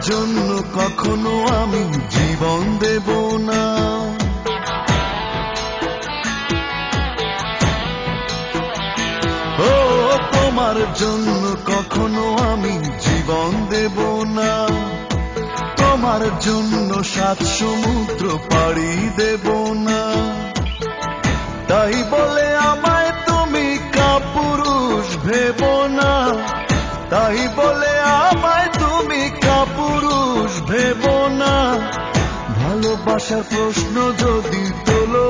জন্য কখনো আমি জীবন দেব না। ও তোমার জন্য কখনো আমি জীবন দেব না। তোমার জন্য 7 সমুদ্র পাড়ি দেব না। তাই বলে আমায় তুমি কাপুরুষ ভেবো না। তাই বলে আমায় তুমি কাপুরুষ ভেবো না। ভালোবাসার প্রশ্ন যদি তোলো,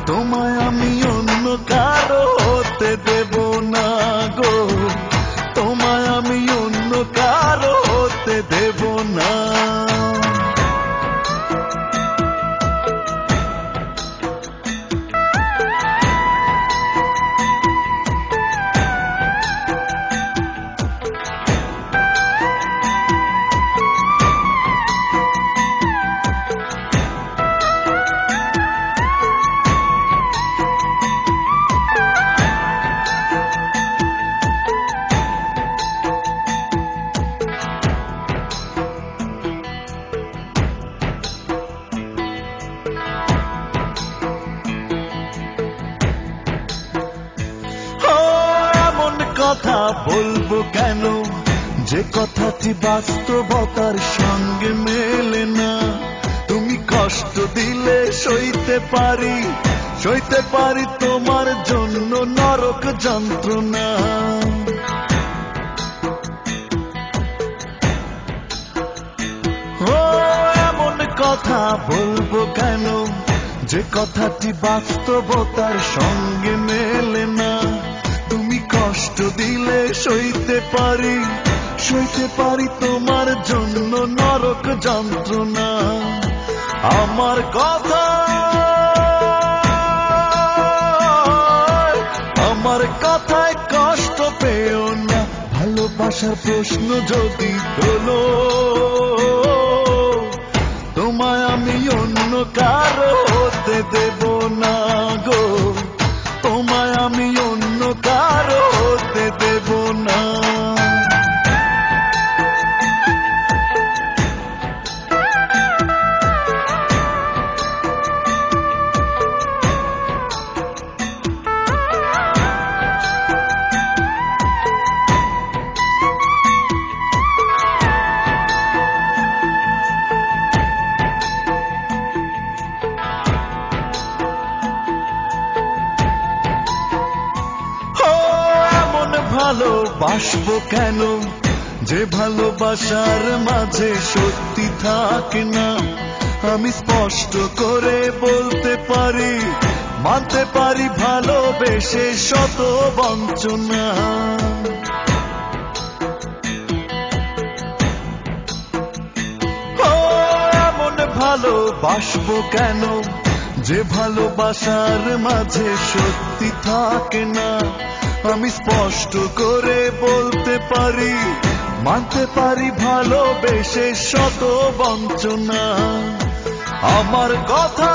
তোমায় আমি অন্য কারো হতে দেব না গো। তোমায় আমি অন্য কারো হতে দেব না। কথা বলবো কেন যে কথাটি বাস্তবতার সঙ্গে মেলে না। তুমি কষ্ট দিলে সইতে পারি তোমার জন্য নরক যন্ত্রণা। ও এমন কথা বলবো কেন যে কথাটি বাস্তবতার সঙ্গে মেলে না। কষ্ট দিলে সইতে পারি তোমার জন্য নরক যন্ত্রণা। আমার কথায় কষ্ট পেও না। ভালোবাসার প্রশ্ন যদি তোলো, তোমায় আমি অন্য কারো হতে দেব না গো। তোমায় আমি অন্য কারো হতে দেব না। ভালোবাসবো কেন যে ভালোবাসার মাঝে সত্যি থাকে না। আমি স্পষ্ট করে বলতে পারি, মানতে পারি ভালোবেসে শত বঞ্চনা। ও এমন ভালোবাসবো কেন যে ভালোবাসার মাঝে সত্যি থাকে না। আমি স্পষ্ট করে বলতে পারি, মানতে পারি ভালোবেসে শত বঞ্চনা। আমার কথা